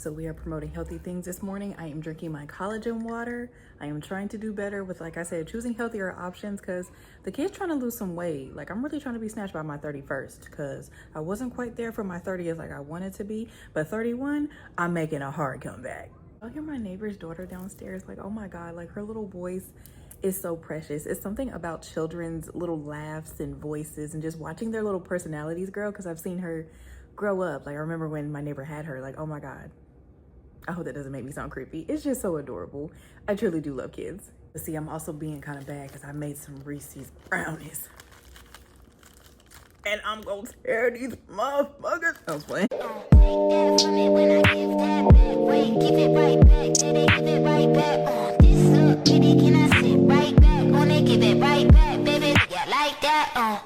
So we are promoting healthy things this morning. I am drinking my collagen water. I am trying to do better with, like I said, choosing healthier options because the kid's trying to lose some weight. Like, I'm really trying to be snatched by my 31st because I wasn't quite there for my 30th like I wanted to be. But 31, I'm making a hard comeback. I'll hear my neighbor's daughter downstairs, like, oh my God, like her little voice is so precious. It's something about children's little laughs and voices and just watching their little personalities grow because I've seen her grow up. Like, I remember when my neighbor had her, like, oh my God. I hope that doesn't make me sound creepy. It's just so adorable. I truly do love kids. But see, I'm also being kind of bad because I made some Reese's brownies. And I'm gonna tear these motherfuckers. I was playing. Give it right back, did they give it right back? This up, baby, can I sit right back? Wanna give it right back, baby, yeah, like that,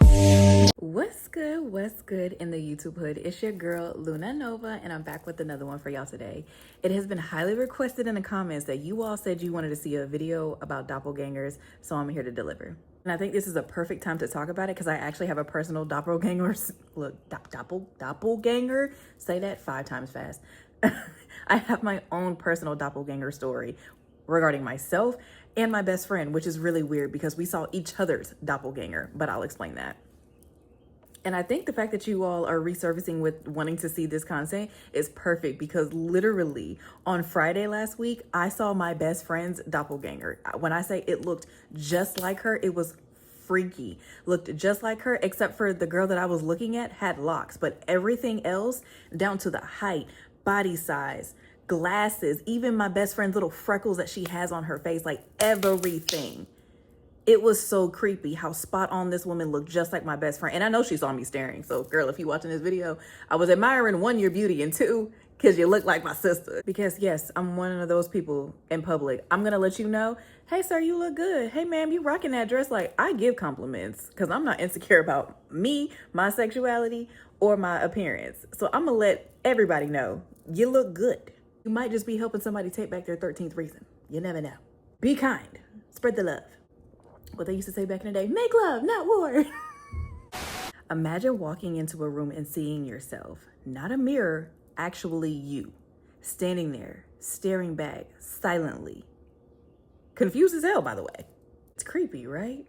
What's good in the YouTube hood? It's your girl Luna Nova, and I'm back with another one for y'all today. It has been highly requested in the comments that you all said you wanted to see a video about doppelgangers, so I'm here to deliver. And I think this is a perfect time to talk about it because I actually have a personal doppelganger. Look, doppelganger. Say that 5 times fast. I have my own personal doppelganger story regarding myself and my best friend, which is really weird because we saw each other's doppelganger, but I'll explain that. And I think the fact that you all are resurfacing with wanting to see this content is perfect because literally on Friday last week, I saw my best friend's doppelganger. When I say it looked just like her, it was freaky. Looked just like her, except for the girl that I was looking at had locks, but everything else down to the height, body size, glasses, even my best friend's little freckles that she has on her face, like everything. It was so creepy how spot on this woman looked just like my best friend. And I know she saw me staring. So girl, if you watching this video, I was admiring 1, your beauty, and 2, because you look like my sister. Because yes, I'm one of those people in public. I'm going to let you know, hey sir, you look good. Hey ma'am, you rocking that dress. Like, I give compliments because I'm not insecure about me, my sexuality, or my appearance. So I'm going to let everybody know you look good. You might just be helping somebody take back their 13th reason. You never know. Be kind. Spread the love. What they used to say back in the day, make love, not war. Imagine walking into a room and seeing yourself, not a mirror, actually you, standing there, staring back silently. Confused as hell, by the way. It's creepy, right?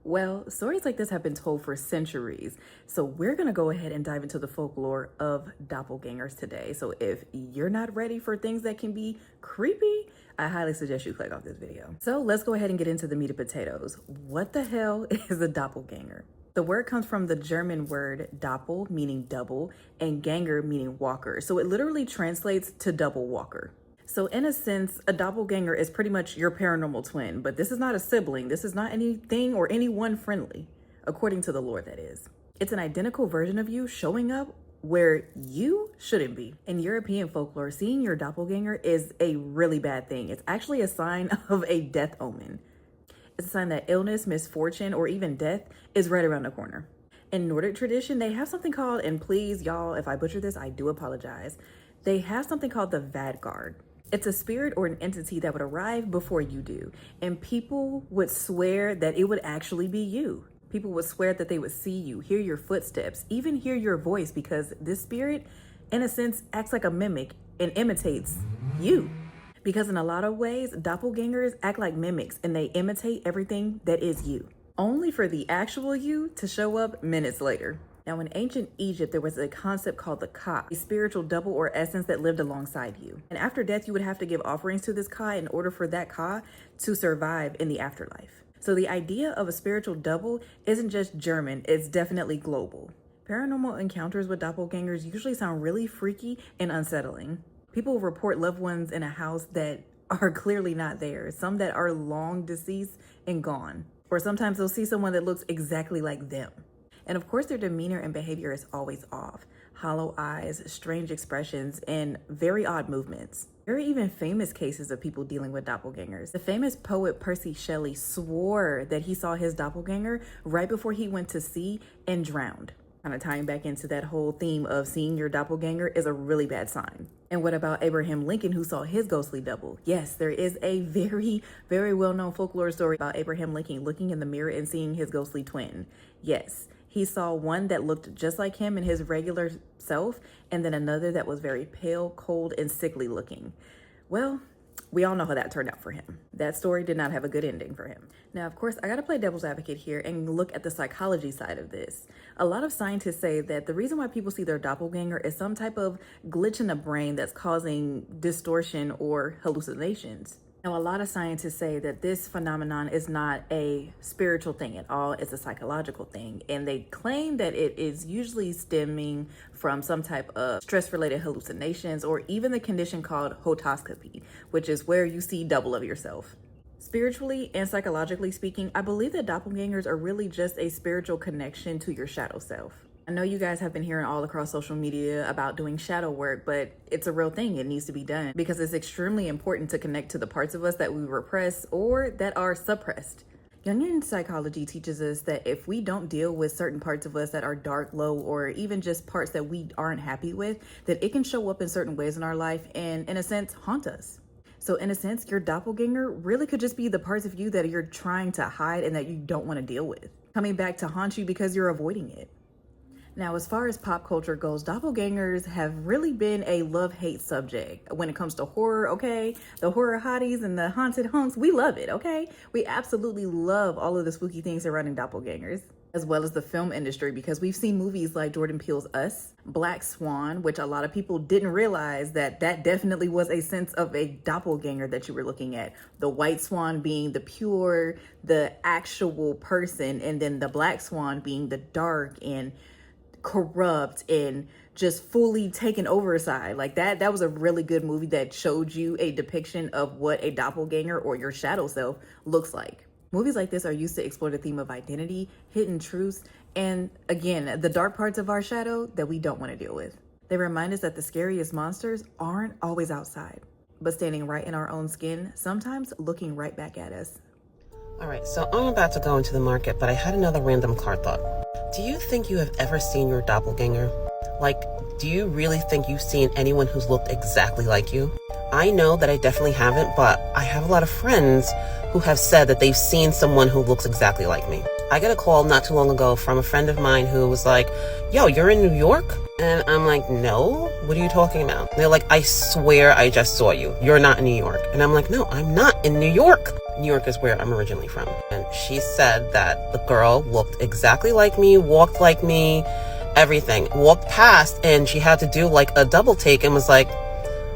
Well, stories like this have been told for centuries. So we're going to go ahead and dive into the folklore of doppelgangers today. So if you're not ready for things that can be creepy, I highly suggest you click off this video. So let's go ahead and get into the meat and potatoes. What the hell is a doppelganger? The word comes from the German word doppel, meaning double, and ganger, meaning walker. So it literally translates to double walker. So in a sense, a doppelganger is pretty much your paranormal twin, but this is not a sibling. This is not anything or anyone friendly, according to the lore, that is. It's an identical version of you showing up where you shouldn't be. In European folklore, seeing your doppelganger is a really bad thing. It's actually a sign of a death omen. It's a sign that illness, misfortune, or even death is right around the corner. In Nordic tradition, they have something called, and please y'all, if I butcher this, I do apologize. They have something called the Vadguard. It's a spirit or an entity that would arrive before you do. And people would swear that it would actually be you. People would swear that they would see you, hear your footsteps, even hear your voice, because this spirit, in a sense, acts like a mimic and imitates you. Because in a lot of ways, doppelgangers act like mimics and they imitate everything that is you, only for the actual you to show up minutes later. Now, in ancient Egypt, there was a concept called the ka, a spiritual double or essence that lived alongside you. And after death, you would have to give offerings to this ka in order for that ka to survive in the afterlife. So the idea of a spiritual double isn't just German, it's definitely global. Paranormal encounters with doppelgangers usually sound really freaky and unsettling. People report loved ones in a house that are clearly not theirs, some that are long deceased and gone. Or sometimes they'll see someone that looks exactly like them. And of course, their demeanor and behavior is always off. Hollow eyes, strange expressions, and very odd movements. There are even famous cases of people dealing with doppelgangers. The famous poet Percy Shelley swore that he saw his doppelganger right before he went to sea and drowned. Kind of tying back into that whole theme of seeing your doppelganger is a really bad sign. And what about Abraham Lincoln, who saw his ghostly double? Yes, there is a very, very well-known folklore story about Abraham Lincoln looking in the mirror and seeing his ghostly twin. Yes, He saw one that looked just like him in his regular self, and then another that was very pale, cold, and sickly looking. Well, we all know how that turned out for him. That story did not have a good ending for him. Now, of course, I gotta play devil's advocate here and look at the psychology side of this. A lot of scientists say that the reason why people see their doppelganger is some type of glitch in the brain that's causing distortion or hallucinations. Now, a lot of scientists say that this phenomenon is not a spiritual thing at all, it's a psychological thing. And they claim that it is usually stemming from some type of stress-related hallucinations or even the condition called hotoscopy, which is where you see double of yourself. Spiritually and psychologically speaking, I believe that doppelgangers are really just a spiritual connection to your shadow self. I know you guys have been hearing all across social media about doing shadow work, but it's a real thing. It needs to be done because it's extremely important to connect to the parts of us that we repress or that are suppressed. Jungian psychology teaches us that if we don't deal with certain parts of us that are dark, low, or even just parts that we aren't happy with, that it can show up in certain ways in our life and, in a sense, haunt us. So in a sense, your doppelganger really could just be the parts of you that you're trying to hide and that you don't want to deal with, coming back to haunt you because you're avoiding it. Now, as far as pop culture goes, doppelgangers have really been a love-hate subject when it comes to horror, okay? The horror hotties and the haunted hunks, we love it, okay? We absolutely love all of the spooky things surrounding doppelgangers, as well as the film industry, because we've seen movies like Jordan Peele's Us, Black Swan, which a lot of people didn't realize that definitely was a sense of a doppelganger that you were looking at. The white swan being the pure, the actual person, and then the black swan being the dark and corrupt and just fully taken over side. Like that was a really good movie that showed you a depiction of what a doppelganger or your shadow self looks like. Movies like this are used to explore the theme of identity, hidden truths, and again, the dark parts of our shadow that we don't want to deal with. They remind us that the scariest monsters aren't always outside, but standing right in our own skin, sometimes looking right back at us. All right, so I'm about to go into the market, but I had another random car thought. Do you think you have ever seen your doppelganger? Like, do you really think you've seen anyone who's looked exactly like you? I know that I definitely haven't, but I have a lot of friends who have said that they've seen someone who looks exactly like me. I got a call not too long ago from a friend of mine who was like, yo, you're in New York? And I'm like, no, what are you talking about? And they're like, I swear I just saw you. You're not in New York. And I'm like, no, I'm not in New York. New York is where I'm originally from. And she said that the girl looked exactly like me, walked like me, everything. Walked past and she had to do like a double take and was like,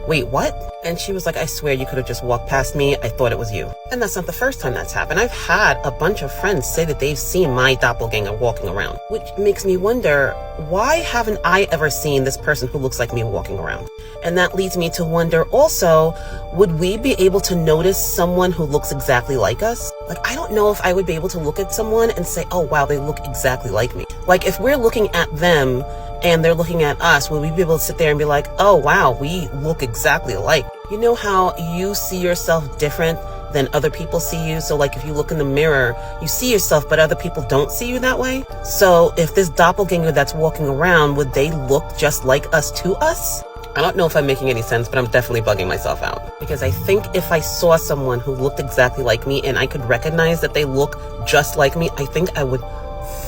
wait, what? And she was like, I swear you could have just walked past me. I thought it was you. And that's not the first time that's happened. I've had a bunch of friends say that they've seen my doppelganger walking around, which makes me wonder, why haven't I ever seen this person who looks like me walking around? And that leads me to wonder also, would we be able to notice someone who looks exactly like us? Like, I don't know if I would be able to look at someone and say, oh, wow, they look exactly like me. Like, if we're looking at them and they're looking at us, will we be able to sit there and be like, oh, wow, we look exactly alike? You know how you see yourself different than other people see you? So like if you look in the mirror, you see yourself, but other people don't see you that way. So if this doppelganger that's walking around, would they look just like us to us? I don't know if I'm making any sense, but I'm definitely bugging myself out. Because I think if I saw someone who looked exactly like me and I could recognize that they look just like me, I think I would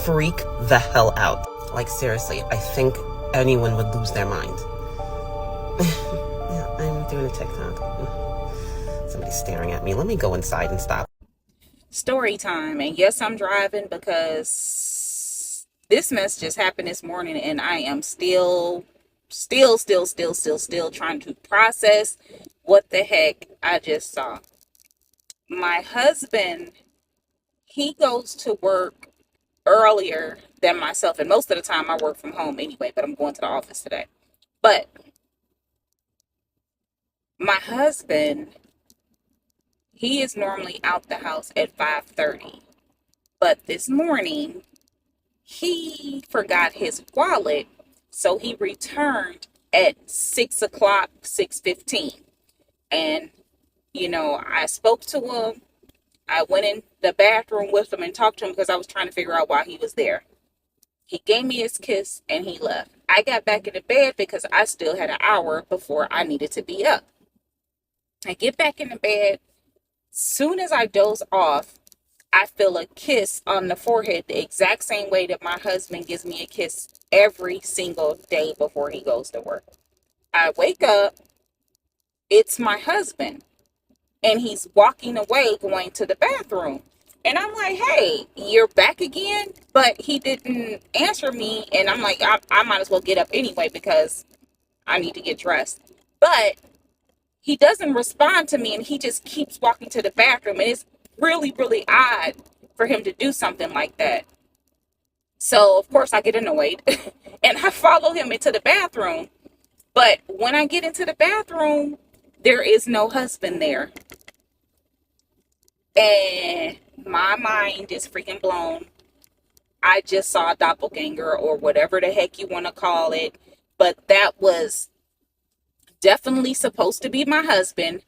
freak the hell out. Like seriously, I think anyone would lose their mind. Yeah, I'm doing a TikTok. Somebody's staring at me. Let me go inside and stop. Story time. And yes, I'm driving because this mess just happened this morning and I am still trying to process what the heck I just saw. My husband, he goes to work earlier than myself, and most of the time I work from home anyway, but I'm going to the office today. But my husband, he is normally out the house at 5:30, but this morning he forgot his wallet, so he returned at 6 o'clock, 6:15. And I spoke to him. I went in the bathroom with him and talked to him because I was trying to figure out why he was there. He gave me his kiss and he left. I got back in the bed because I still had an hour before I needed to be up. I get back in the bed. Soon as I doze off, I feel a kiss on the forehead the exact same way that my husband gives me a kiss every single day before he goes to work. I wake up, it's my husband, and he's walking away going to the bathroom. And I'm like, hey, you're back again? But he didn't answer me. And I'm like, I might as well get up anyway because I need to get dressed. But he doesn't respond to me and he just keeps walking to the bathroom. And it's really, really odd for him to do something like that. So, of course, I get annoyed and I follow him into the bathroom. But when I get into the bathroom, there is no husband there. And my mind is freaking blown. I just saw a doppelganger or whatever the heck you want to call it. But that was definitely supposed to be my husband.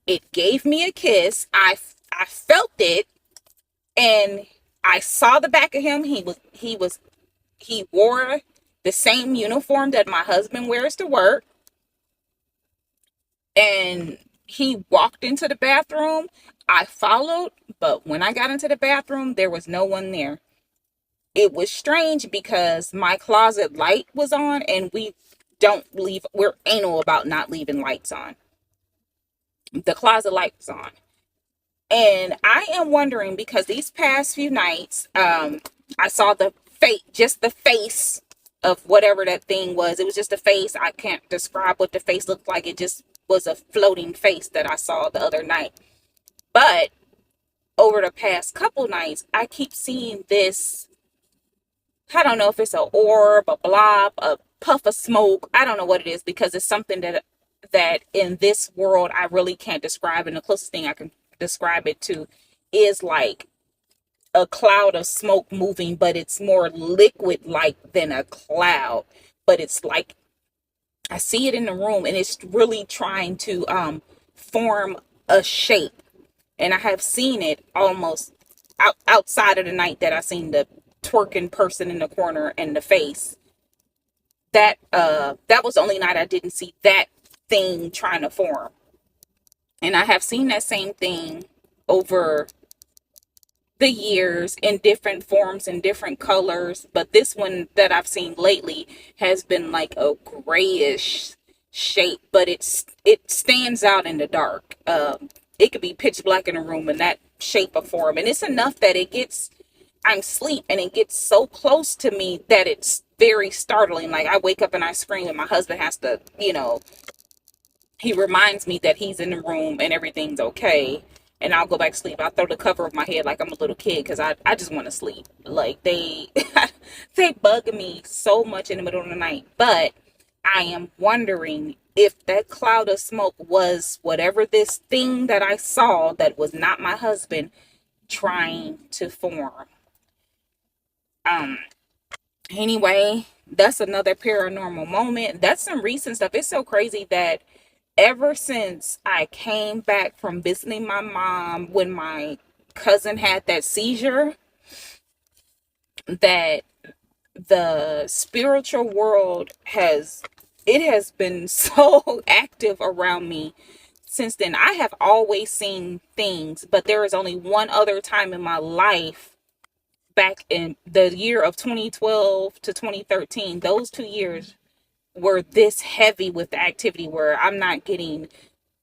It gave me a kiss. I felt it. And I saw the back of him. He wore the same uniform that my husband wears to work. And he walked into the bathroom. I followed, but when I got into the bathroom, there was no one there. It was strange because my closet light was on and we're anal about not leaving lights on. The closet light was on. And I am wondering because these past few nights, I saw just the face of whatever that thing was. It was just a face. I can't describe what the face looked like. It just was a floating face that I saw the other night. But over the past couple nights, I keep seeing this, I don't know if it's an orb, a blob, a puff of smoke. I don't know what it is because it's something that in this world I really can't describe. And the closest thing I can describe it to is like a cloud of smoke moving, but it's more liquid like than a cloud. But it's like I see it in the room and it's really trying to form a shape. And I have seen it almost outside of the night that I seen the twerking person in the corner and the face. That was the only night I didn't see that thing trying to form. And I have seen that same thing over the years in different forms and different colors. But this one that I've seen lately has been like a grayish shape, but it stands out in the dark. It could be pitch black in a room in that shape or form. And it's enough that I'm asleep and it gets so close to me that it's very startling. Like I wake up and I scream and my husband has to, he reminds me that he's in the room and everything's okay. And I'll go back to sleep. I'll throw the cover over my head like I'm a little kid because I just want to sleep. Like they bug me so much in the middle of the night. But I am wondering if that cloud of smoke was whatever this thing that I saw that was not my husband trying to form. Anyway, that's another paranormal moment. That's some recent stuff. It's so crazy that ever since I came back from visiting my mom when my cousin had that seizure, that the spiritual world has been so active around me since then. I have always seen things, but there is only one other time in my life back in the year of 2012 to 2013. Those 2 years were this heavy with the activity where I'm not getting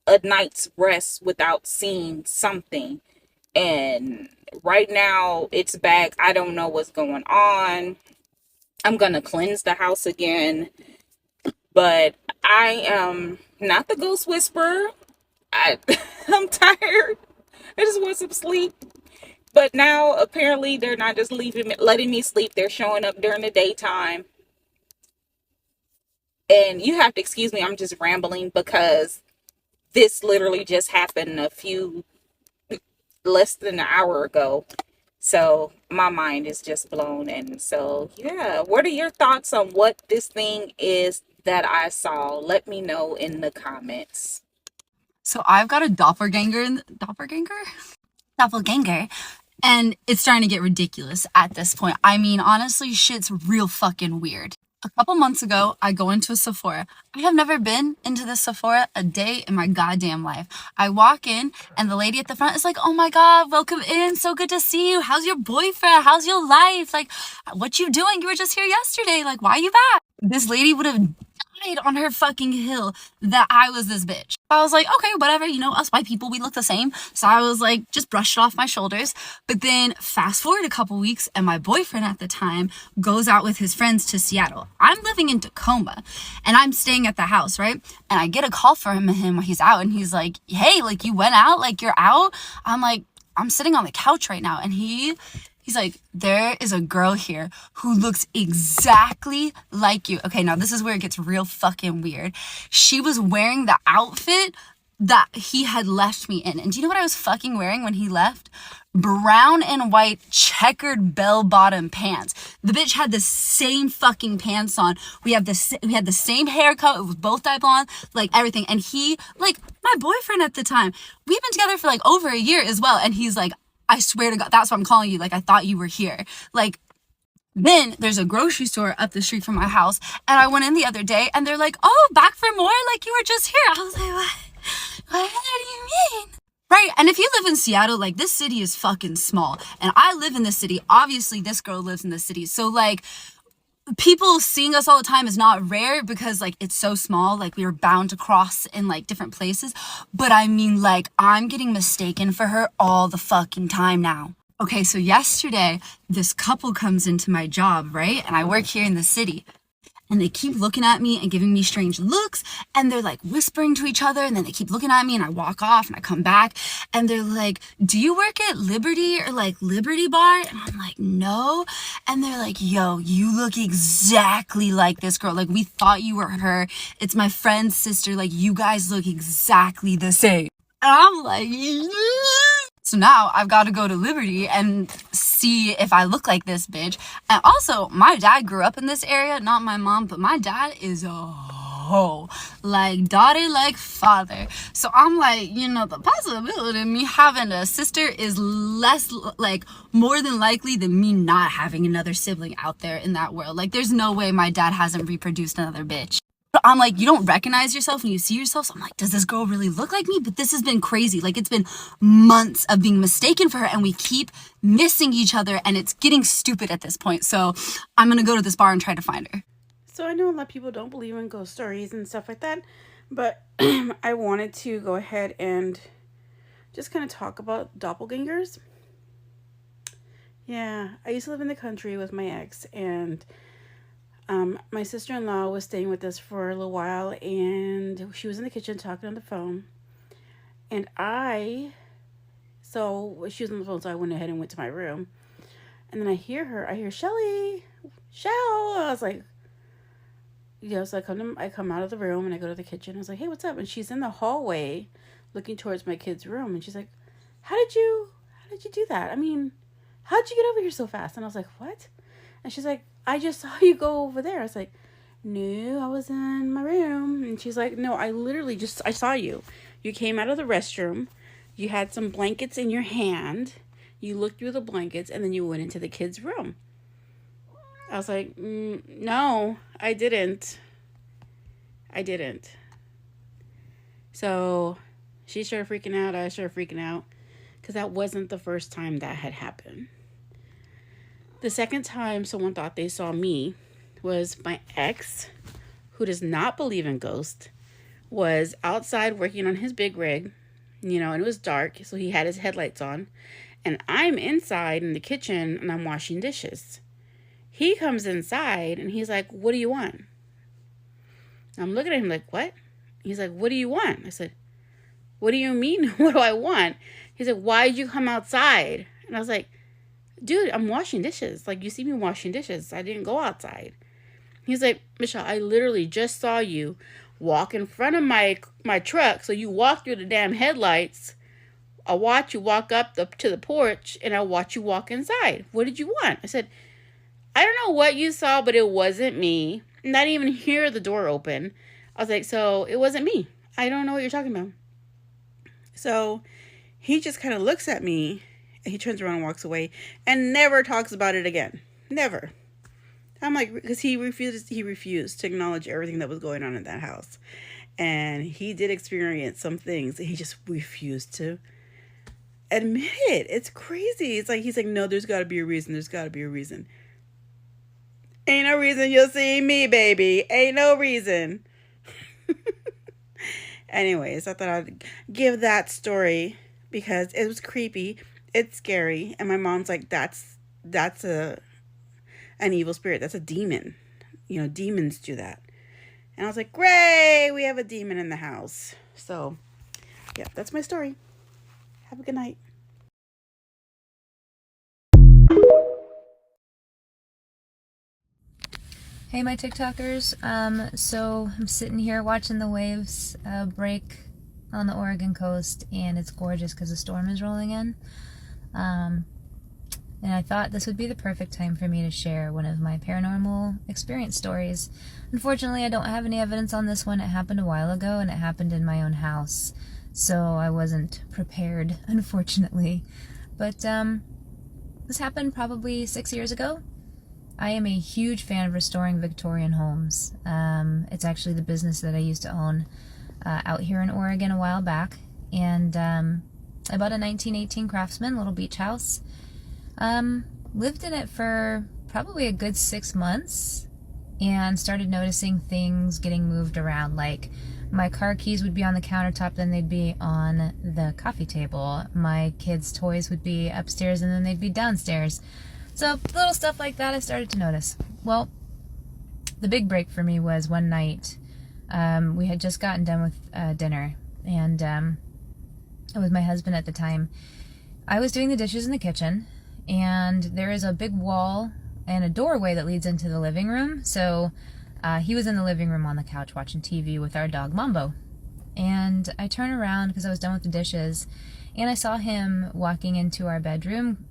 a night's rest without seeing something. And right now it's back. I don't know what's going on. I'm going to cleanse the house again. But I am not the ghost whisperer. I'm tired. I just want some sleep. But now apparently they're not just letting me sleep. They're showing up during the daytime. And you have to excuse me, I'm just rambling because this literally just happened less than an hour ago. So my mind is just blown. And so, yeah, what are your thoughts on what this thing is that I saw? Let me know in the comments. So I've got a doppelganger, and it's starting to get ridiculous at this point. I mean, honestly, shit's real fucking weird. A couple months ago, I go into a Sephora. I have never been into this Sephora a day in my goddamn life. I walk in and the lady at the front is like, oh my God, welcome in. So good to see you. How's your boyfriend? How's your life? Like, what you doing? You were just here yesterday. Like, why are you back? This lady would have died on her fucking hill that I was this bitch. I was like, okay, whatever, you know, us white people, we look the same. So I was like, just brushed it off my shoulders. But then fast forward a couple weeks and my boyfriend at the time goes out with his friends to Seattle. I'm living in Tacoma and I'm staying at the house, right? And I get a call from him when he's out and he's like, hey, like you went out, like you're out. I'm like, I'm sitting on the couch right now. And he's like, there is a girl here who looks exactly like you. Okay, now this is where it gets real fucking weird. She was wearing the outfit that he had left me in. And do you know what I was fucking wearing when he left? Brown and white checkered bell-bottom pants. The bitch had the same fucking pants on. We had the same haircut. It was both dyed blonde, like everything. And he, like, my boyfriend at the time, we've been together for like over a year as well. And he's like, I swear to God, that's why I'm calling you. Like, I thought you were here. Like, then there's a grocery store up the street from my house. And I went in the other day and they're like, oh, back for more? Like, you were just here. I was like, what do you mean? Right? And if you live in Seattle, like, this city is fucking small. And I live in this city. Obviously, this girl lives in this city. So, like, people seeing us all the time is not rare because like it's so small, like we are bound to cross in like different places. But I mean, like, I'm getting mistaken for her all the fucking time now. Okay, so yesterday this couple comes into my job, right? And I work here in the city. And they keep looking at me and giving me strange looks. And they're like whispering to each other. And then they keep looking at me and I walk off and I come back. And they're like, do you work at Liberty or like Liberty Bar? And I'm like, no. And they're like, yo, you look exactly like this girl. Like, we thought you were her. It's my friend's sister. Like, you guys look exactly the same. And I'm like, so now I've got to go to Liberty and see if I look like this bitch. And also, my dad grew up in this area, not my mom, but my dad is a hoe. Like, daughter, like father. So I'm like, you know, the possibility of me having a sister is less, like, more than likely than me not having another sibling out there in that world. Like, there's no way my dad hasn't reproduced another bitch. But I'm like, you don't recognize yourself when you see yourself. So I'm like, does this girl really look like me? But this has been crazy. Like, it's been months of being mistaken for her and we keep missing each other and it's getting stupid at this point. So I'm going to go to this bar and try to find her. So I know a lot of people don't believe in ghost stories and stuff like that, but I wanted to go ahead and just kind of talk about doppelgangers. Yeah, I used to live in the country with my ex, and my sister-in-law was staying with us for a little while, and she was in the kitchen talking on the phone. And so she was on the phone, so I went ahead and went to my room. And then I hear Shelly, I was like, so I come out of the room and I go to the kitchen. I was like, hey, what's up? And she's in the hallway looking towards my kid's room. And she's like, how did you do that? I mean, how'd you get over here so fast? And I was like, what? And she's like, I just saw you go over there. I was like, no, I was in my room. And she's like, no, I saw you. You came out of the restroom. You had some blankets in your hand. You looked through the blankets and then you went into the kid's room. I was like, no, I didn't. So she started freaking out. I started freaking out because that wasn't the first time that had happened. The second time someone thought they saw me was my ex, who does not believe in ghosts, was outside working on his big rig, and it was dark, so he had his headlights on, and I'm inside in the kitchen and I'm washing dishes. He comes inside and he's like, what do you want? I'm looking at him like, what? He's like, what do you want? I said, what do you mean? What do I want? He's like, why did you come outside? And I was like, dude, I'm washing dishes. Like, you see me washing dishes. I didn't go outside. He's like, Michelle, I literally just saw you walk in front of my truck. So you walk through the damn headlights. I watch you walk up to the porch and I watch you walk inside. What did you want? I said, I don't know what you saw, but it wasn't me. Not even hear the door open. I was like, so it wasn't me. I don't know what you're talking about. So he just kind of looks at me and he turns around and walks away and never talks about it again. Never. I'm like, because he refused to acknowledge everything that was going on in that house. And he did experience some things that he just refused to admit it. It's crazy. It's like, he's like, no, there's got to be a reason. There's got to be a reason. Ain't no reason you'll see me, baby. Ain't no reason. Anyways, I thought I'd give that story because it was creepy. It's scary. And my mom's like, that's an evil spirit. That's a demon. You know, demons do that. And I was like, great, we have a demon in the house. So, yeah, that's my story. Have a good night. Hey, my TikTokers. So I'm sitting here watching the waves break on the Oregon coast, and it's gorgeous because the storm is rolling in. And I thought this would be the perfect time for me to share one of my paranormal experience stories. Unfortunately, I don't have any evidence on this one. It happened a while ago, and it happened in my own house, so I wasn't prepared, unfortunately. But this happened probably 6 years ago. I am a huge fan of restoring Victorian homes. It's actually the business that I used to own out here in Oregon a while back. And I bought a 1918 Craftsman little beach house. Lived in it for probably a good 6 months and started noticing things getting moved around. Like, my car keys would be on the countertop, then they'd be on the coffee table. My kids' toys would be upstairs and then they'd be downstairs. So little stuff like that I started to notice. Well, the big break for me was one night. We had just gotten done with dinner, and it was my husband at the time. I was doing the dishes in the kitchen, and there is a big wall and a doorway that leads into the living room. So he was in the living room on the couch watching TV with our dog Mambo. And I turn around because I was done with the dishes, and I saw him walking into our bedroom.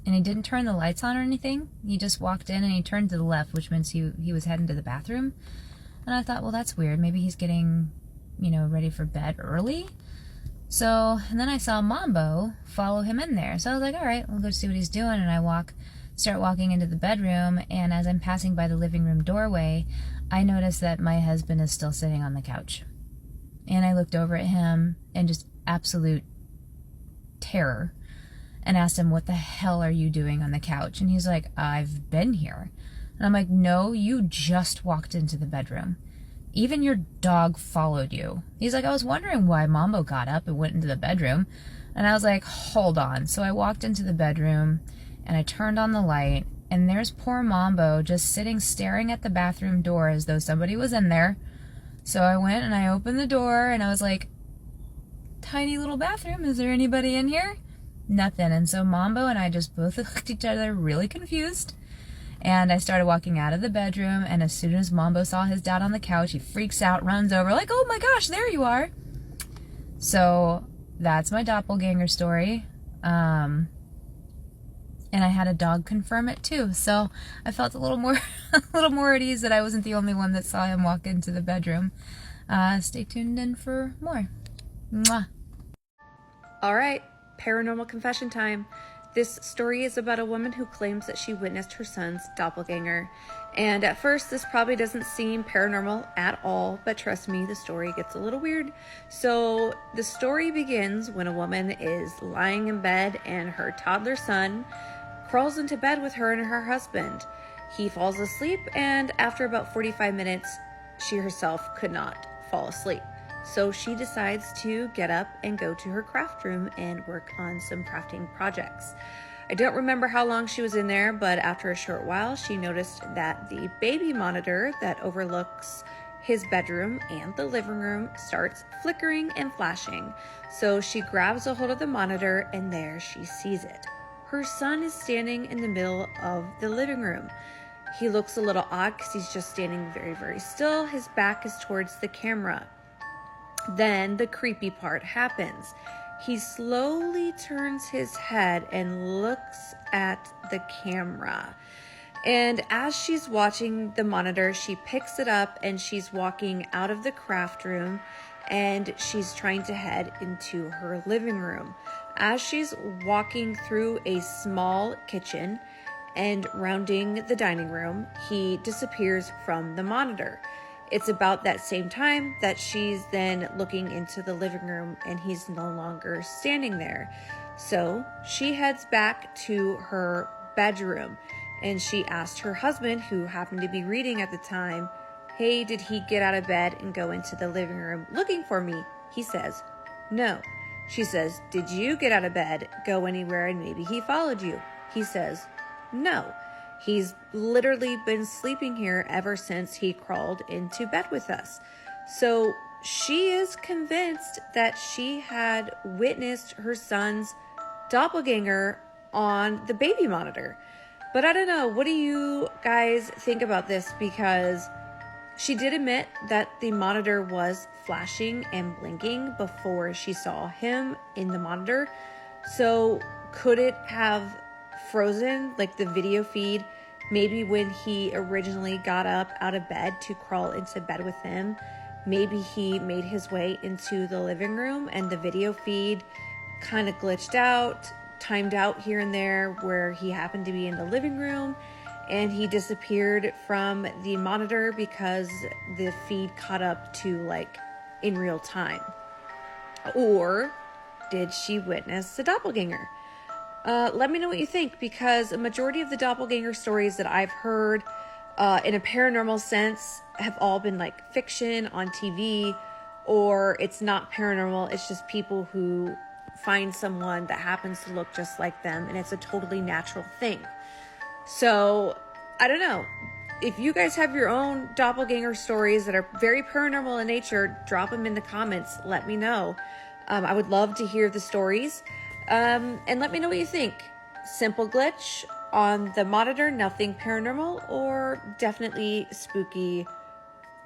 And he didn't turn the lights on or anything. He just walked in and he turned to the left, which means he was heading to the bathroom. And I thought, well, that's weird. Maybe he's getting, ready for bed early. So, and then I saw Mambo follow him in there. So I was like, all right, I'll go see what he's doing. And I start walking into the bedroom. And as I'm passing by the living room doorway, I notice that my husband is still sitting on the couch. And I looked over at him in just absolute terror and asked him, what the hell are you doing on the couch? And he's like, I've been here. And I'm like, no, you just walked into the bedroom. Even your dog followed you. He's like, I was wondering why Mambo got up and went into the bedroom. And I was like, hold on. So I walked into the bedroom and I turned on the light, and there's poor Mambo just sitting staring at the bathroom door as though somebody was in there. So I went and I opened the door and I was like, tiny little bathroom, is there anybody in here? Nothing. And so Mambo and I just both looked at each other really confused. And I started walking out of the bedroom, and as soon as Mambo saw his dad on the couch, he freaks out, runs over, like, oh my gosh, there you are. So that's my doppelganger story. And I had a dog confirm it too. So I felt a little more at ease that I wasn't the only one that saw him walk into the bedroom. Stay tuned in for more. Mwah. All right, paranormal confession time. This story is about a woman who claims that she witnessed her son's doppelganger. And at first, this probably doesn't seem paranormal at all, but trust me, the story gets a little weird. So the story begins when a woman is lying in bed and her toddler son crawls into bed with her and her husband. He falls asleep, and after about 45 minutes, she herself could not fall asleep. So she decides to get up and go to her craft room and work on some crafting projects. I don't remember how long she was in there, but after a short while, she noticed that the baby monitor that overlooks his bedroom and the living room starts flickering and flashing. So she grabs a hold of the monitor, and there she sees it. Her son is standing in the middle of the living room. He looks a little odd because he's just standing very, very still. His back is towards the camera. Then the creepy part happens. He slowly turns his head and looks at the camera. And as she's watching the monitor, she picks it up and she's walking out of the craft room, and she's trying to head into her living room. As she's walking through a small kitchen, and rounding the dining room, he disappears from the monitor. It's about that same time that she's then looking into the living room and he's no longer standing there. So she heads back to her bedroom and she asked her husband, who happened to be reading at the time, "Hey, did he get out of bed and go into the living room looking for me?" He says, "No." She says, "Did you get out of bed, go anywhere, and maybe he followed you?" He says, "No. He's literally been sleeping here ever since he crawled into bed with us." So she is convinced that she had witnessed her son's doppelganger on the baby monitor. But I don't know, what do you guys think about this? Because she did admit that the monitor was flashing and blinking before she saw him in the monitor. So could it have frozen, like the video feed, maybe when he originally got up out of bed to crawl into bed with him? Maybe he made his way into the living room and the video feed kind of glitched out, timed out here and there where he happened to be in the living room, and he disappeared from the monitor because the feed caught up to like in real time. Or did she witness the doppelganger? Let me know what you think, because a majority of the doppelganger stories that I've heard in a paranormal sense have all been like fiction on TV, or it's not paranormal, it's just people who find someone that happens to look just like them and it's a totally natural thing. So I don't know. If you guys have your own doppelganger stories that are very paranormal in nature, drop them in the comments. Let me know. I would love to hear the stories. And let me know what you think. Simple glitch on the monitor, nothing paranormal, or definitely spooky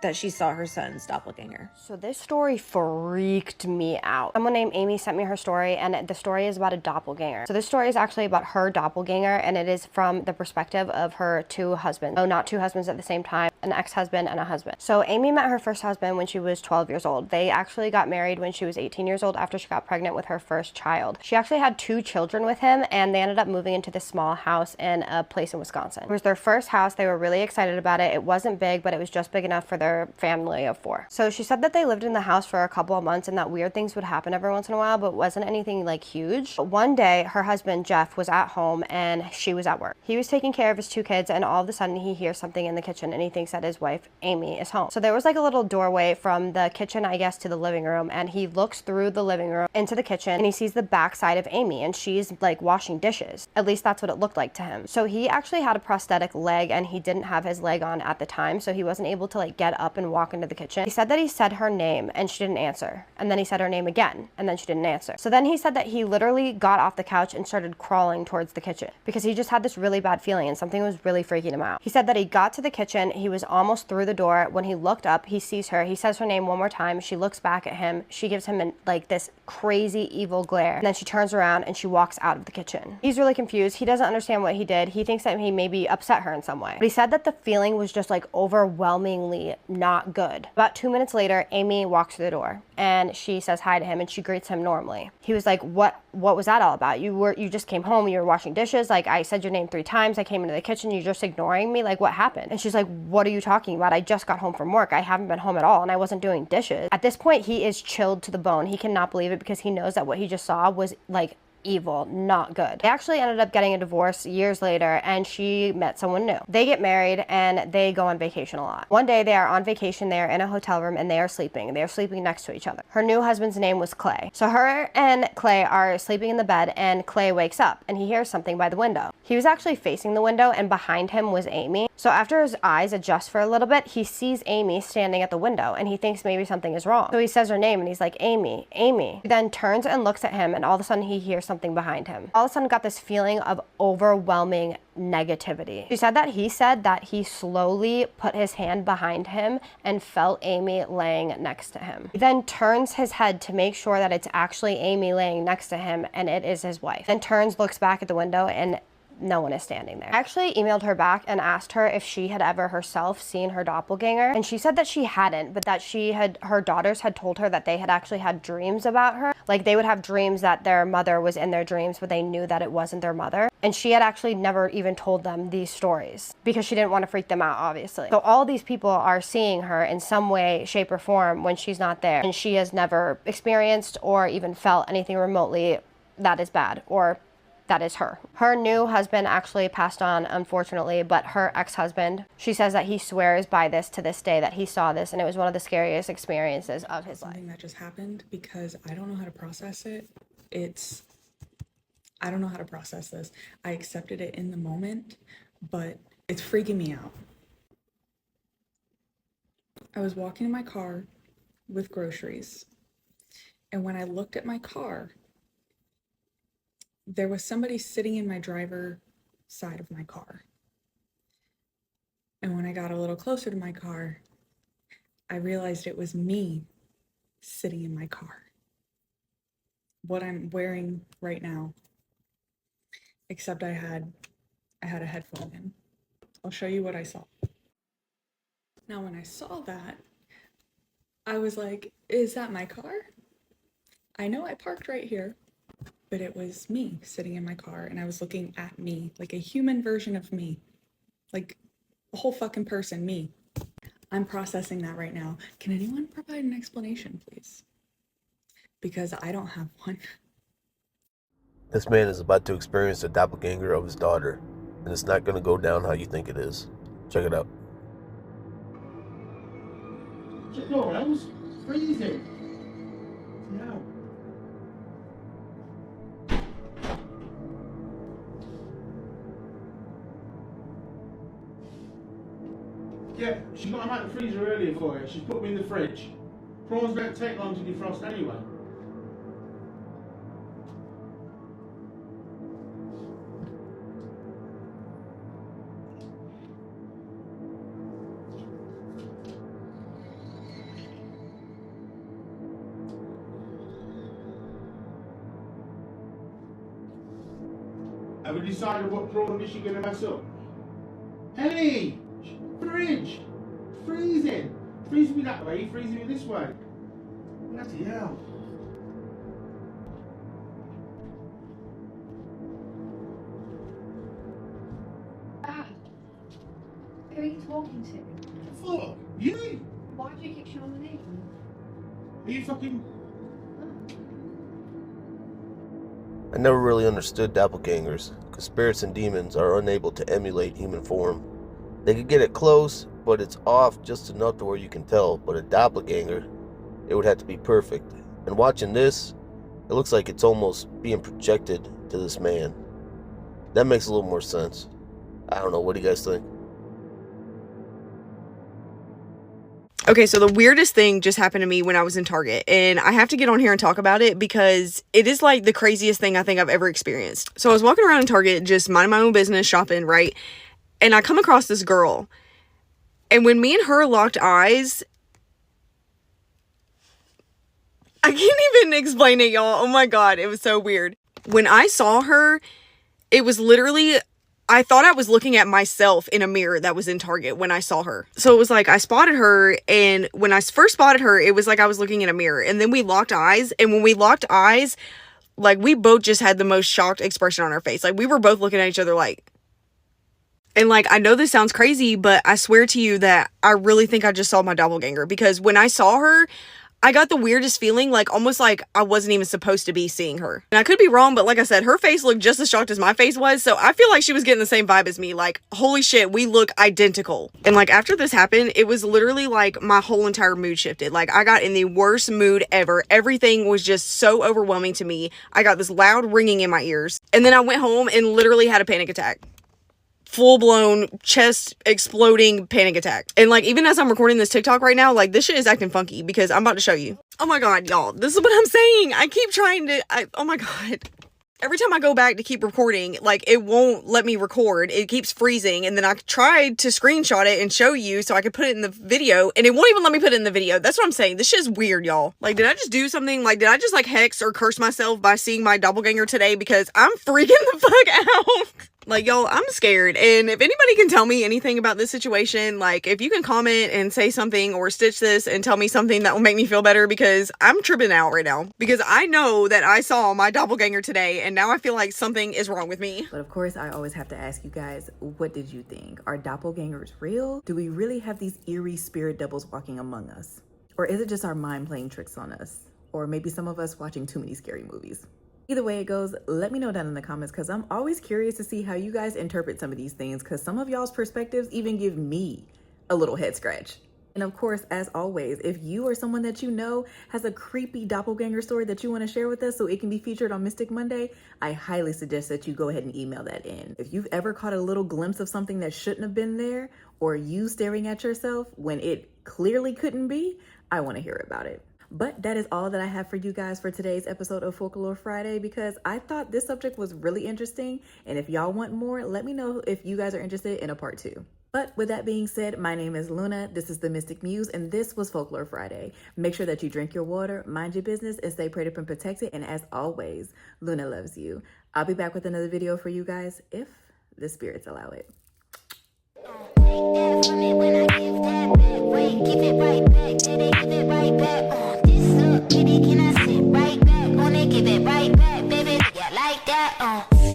that she saw her son's doppelganger. So this story freaked me out. Someone named Amy sent me her story, and the story is about a doppelganger. So this story is actually about her doppelganger, and it is from the perspective of her two husbands. Oh, not two husbands at the same time, an ex-husband and a husband. So Amy met her first husband when she was 12 years old. They actually got married when she was 18 years old after she got pregnant with her first child. She actually had 2 children with him, and they ended up moving into this small house in a place in Wisconsin. It was their first house. They were really excited about it. It wasn't big, but it was just big enough for their family of 4. So she said that they lived in the house for a couple of months and that weird things would happen every once in a while, but it wasn't anything like huge. But one day her husband Jeff was at home and she was at work. He was taking care of his 2 kids, and all of a sudden he hears something in the kitchen and he thinks that his wife Amy is home. So there was like a little doorway from the kitchen, I guess, to the living room, and he looks through the living room into the kitchen and he sees the back side of Amy, and she's like washing dishes. At least that's what it looked like to him. So he actually had a prosthetic leg and he didn't have his leg on at the time, so he wasn't able to like get up and walk into the kitchen. He said that he said her name and she didn't answer, and then he said her name again and then she didn't answer. So then he said that he literally got off the couch and started crawling towards the kitchen because he just had this really bad feeling and something was really freaking him out. He said that he got to the kitchen, he was almost through the door. When he looked up, he sees her, he says her name one more time, she looks back at him, she gives him like this crazy evil glare, and then she turns around and she walks out of the kitchen. He's really confused. He doesn't understand what he did. He thinks that he maybe upset her in some way, but he said that the feeling was just like overwhelmingly not good. About 2 minutes later, Amy walks through the door and she says hi to him and she greets him normally. He was like, what was that all about? You just came home, you were washing dishes, like I said your name 3 times, I came into the kitchen, you're just ignoring me, like what happened? And she's like, what are you talking about? I just got home from work, I haven't been home at all, and I wasn't doing dishes. At this point, he is chilled to the bone. He cannot believe it because he knows that what he just saw was like evil, not good. They actually ended up getting a divorce years later, and she met someone new. They get married and they go on vacation a lot. One day they are on vacation, they are in a hotel room and they are sleeping. They are sleeping next to each other. Her new husband's name was Clay. So her and Clay are sleeping in the bed, and Clay wakes up and he hears something by the window. He was actually facing the window and behind him was Amy. So after his eyes adjust for a little bit, he sees Amy standing at the window and he thinks maybe something is wrong. So he says her name and he's like, Amy, Amy. He then turns and looks at him, and all of a sudden he hears something behind him. All of a sudden got this feeling of overwhelming negativity. She said that he slowly put his hand behind him and felt Amy laying next to him. He then turns his head to make sure that it's actually Amy laying next to him and it is his wife. Then turns, looks back at the window, and no one is standing there. I actually emailed her back and asked her if she had ever herself seen her doppelganger, and she said that she hadn't, but that her daughters had told her that they had actually had dreams about her. Like, they would have dreams that their mother was in their dreams, but they knew that it wasn't their mother. And she had actually never even told them these stories because she didn't want to freak them out, obviously. So all these people are seeing her in some way, shape, or form when she's not there, and she has never experienced or even felt anything remotely that is bad or that is her. Her new husband actually passed on, unfortunately, but her ex-husband, she says that he swears by this to this day, that he saw this, and it was one of the scariest experiences of his life. Something that just happened because I don't know how to process it. I don't know how to process this. I accepted it in the moment, but it's freaking me out. I was walking in my car with groceries, and when I looked at my car, there was somebody sitting in my driver side of my car. And when I got a little closer to my car, I realized it was me sitting in my car. What I'm wearing right now, except I had a headphone in. I'll show you what I saw. Now, when I saw that, I was like, is that my car? I know I parked right here. But it was me sitting in my car, and I was looking at me, like a human version of me, like a whole fucking person, me. I'm processing that right now. Can anyone provide an explanation, please? Because I don't have one. This man is about to experience the doppelganger of his daughter, and it's not going to go down how you think it is. Check it out. Shut your nose. Freezing. Yeah. Yeah, she got them out the freezer earlier for you. She's put them in the fridge. Prawns don't take long to defrost anyway. Have we decided what prawn dish you're going to mess up? Hey! Fridge! Freezing! Freezing me that way, freezing me this way. Bloody hell. Dad, who are you talking to? Fuck! You! Why do you keep showing the name? Are you fucking... I never really understood doppelgangers, because spirits and demons are unable to emulate human form. They could get it close, but it's off just enough to where you can tell. But a doppelganger, it would have to be perfect. And watching this, it looks like it's almost being projected to this man. That makes a little more sense. I don't know, what do you guys think? Okay, so the weirdest thing just happened to me when I was in Target, and I have to get on here and talk about it because it is like the craziest thing I think I've ever experienced. So I was walking around in Target, just minding my own business, shopping, right? And I come across this girl, and when me and her locked eyes, I can't even explain it, y'all. Oh my God, it was so weird. When I saw her, it was literally, I thought I was looking at myself in a mirror that was in Target when I saw her. So it was like I spotted her, and when I first spotted her, it was like I was looking in a mirror, and then we locked eyes, and when we locked eyes, like we both just had the most shocked expression on our face. Like we were both looking at each other like, and like, I know this sounds crazy, but I swear to you that I really think I just saw my doppelganger, because when I saw her, I got the weirdest feeling, like almost like I wasn't even supposed to be seeing her. And I could be wrong, but like I said, her face looked just as shocked as my face was. So I feel like she was getting the same vibe as me. Like, holy shit, we look identical. And like after this happened, it was literally like my whole entire mood shifted. Like I got in the worst mood ever. Everything was just so overwhelming to me. I got this loud ringing in my ears. And then I went home and literally had a panic attack. Full-blown chest exploding panic attack. And like, even as I'm recording this TikTok right now, like this shit is acting funky because I'm about to show you. Oh my God, y'all, this is what I'm saying. I keep trying to, oh my God. Every time I go back to keep recording, like it won't let me record. It keeps freezing. And then I tried to screenshot it and show you so I could put it in the video, and it won't even let me put it in the video. That's what I'm saying. This shit is weird, y'all. Like, did I just do something? Like, did I just like hex or curse myself by seeing my doppelganger today? Because I'm freaking the fuck out. Like, y'all, I'm scared. And if anybody can tell me anything about this situation, like, if you can comment and say something or stitch this and tell me something that will make me feel better, because I'm tripping out right now. Because I know that I saw my doppelganger today, and now I feel like something is wrong with me. But of course, I always have to ask you guys, what did you think? Are doppelgangers real? Do we really have these eerie spirit doubles walking among us? Or is it just our mind playing tricks on us? Or maybe some of us watching too many scary movies? Either way it goes, let me know down in the comments, because I'm always curious to see how you guys interpret some of these things, because some of y'all's perspectives even give me a little head scratch. And of course, as always, if you or someone that you know has a creepy doppelganger story that you want to share with us so it can be featured on Mystic Monday, I highly suggest that you go ahead and email that in. If you've ever caught a little glimpse of something that shouldn't have been there, or you staring at yourself when it clearly couldn't be, I want to hear about it. But that is all that I have for you guys for today's episode of Folklore Friday, because I thought this subject was really interesting. And if y'all want more, let me know if you guys are interested in a part 2. But with that being said, my name is Luna. This is the Mystic Muse, and this was Folklore Friday. Make sure that you drink your water, mind your business, and stay prayed up and protected. And as always, Luna loves you. I'll be back with another video for you guys if the spirits allow it. Give it right back, did they give it right back? This look, baby, can I sit right back on it? Give it right back.